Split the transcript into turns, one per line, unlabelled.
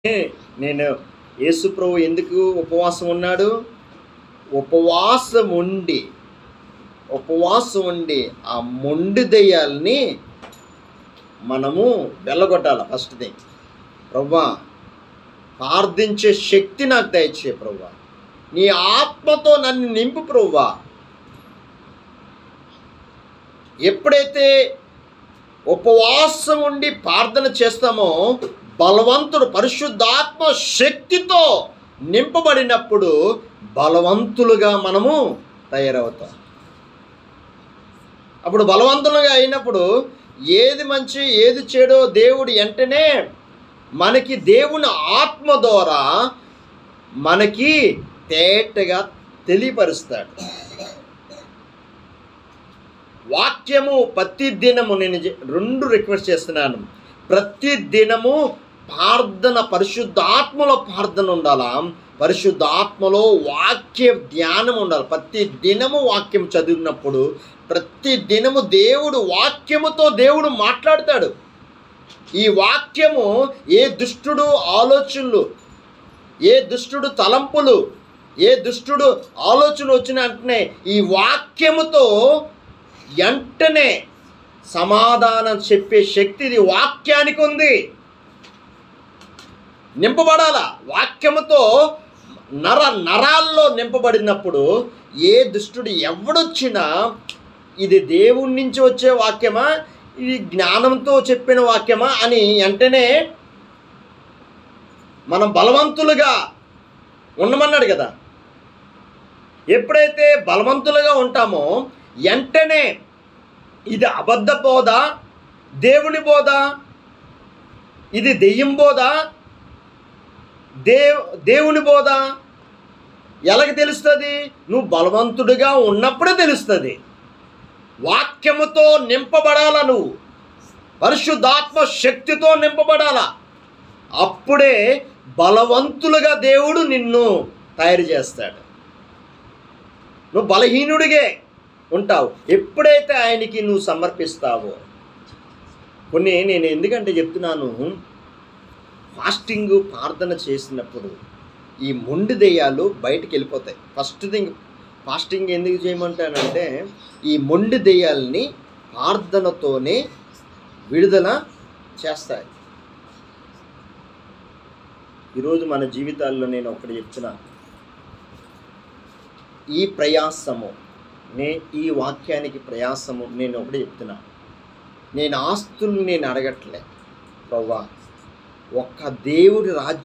నేను యేసు ప్రభు ఎందుకు ఉపవాసం ఉన్నాడు? ఉపవాసం ఉండి ఆ మొండి దెయ్యాల్ని మనము వెళ్ళగొట్టాలి. ఫస్ట్ థింగ్, ప్రభువా ప్రార్థించే శక్తి నాకు దయచే ప్రభువా, నీ ఆత్మతో నన్ను నింపు ప్రభువా. ఎప్పుడైతే ఉపవాసం ఉండి ప్రార్థన చేస్తామో బలవంతుడు పరిశుద్ధాత్మ శక్తితో నింపబడినప్పుడు బలవంతులుగా మనము తయారవుతాం. అప్పుడు బలవంతులుగా అయినప్పుడు ఏది మంచి ఏది చెడో దేవుడు వెంటనే మనకి దేవుని ఆత్మ ద్వారా మనకి తేటగా తెలియపరుస్తాడు. వాక్యము ప్రతి దినము నేను 2 రిక్వెస్ట్ చేస్తున్నాను. ప్రతి దినము ప్రార్థన, పరిశుద్ధాత్మలో ప్రార్థన ఉండాలా, పరిశుద్ధాత్మలో వాక్య ధ్యానం ఉండాలి. ప్రతి దినము వాక్యం చదివినప్పుడు ప్రతి దినము దేవుడు వాక్యముతో దేవుడు మాట్లాడతాడు. ఈ వాక్యము ఏ దుష్టుడు ఆలోచనలు, ఏ దుష్టుడు తలంపులు, ఏ దుష్టుడు ఆలోచన వచ్చిన వెంటనే ఈ వాక్యముతో వెంటనే సమాధానం చెప్పే శక్తి ఇది వాక్యానికి ఉంది. నింపబడాల వాక్యముతో, నరాల్లో నింపబడినప్పుడు ఏ దుష్టుడు ఎవడొచ్చినా ఇది దేవుడి నుంచి వచ్చే వాక్యమా, ఇది జ్ఞానంతో చెప్పిన వాక్యమా అని వెంటనే మనం బలవంతులుగా ఉండమన్నాడు కదా. ఎప్పుడైతే బలవంతులుగా ఉంటామో వెంటనే ఇది అబద్ధ బోధ, దేవుని బోధ, ఇది దెయ్యం బోధ, దేవుని బోధ ఎలాగ తెలుస్తుంది? నువ్వు బలవంతుడిగా ఉన్నప్పుడే తెలుస్తుంది. వాక్యముతో నింపబడాల, నువ్వు పరిశుద్ధాత్మ శక్తితో నింపబడాల. అప్పుడే బలవంతులుగా దేవుడు నిన్ను తయారు చేస్తాడు. నువ్వు బలహీనుడిగే ఉంటావు ఎప్పుడైతే ఆయనకి నువ్వు సమర్పిస్తావో. నేను ఎందుకంటే చెప్తున్నాను, ఫాస్టింగ్ ప్రార్థన చేసినప్పుడు ఈ మొండి దెయ్యాలు బయటికి వెళ్ళిపోతాయి. ఫస్ట్ థింగ్, ఫాస్టింగ్ ఎందుకు చేయమంటానంటే ఈ మొండి దెయ్యాలని ప్రార్థనతోనే విడుదల చేస్తాయి. ఈరోజు మన జీవితాల్లో నేను ఒకటి చెప్తున్నా, ఈ ప్రయాసము, ఈ వాక్యానికి ప్రయాసము నేను ఒకటి చెప్తున్నా. నేను ఆస్తులు నేను అడగట్లే ప్రభువా, ఒక్క దేవుడి రాజ్యం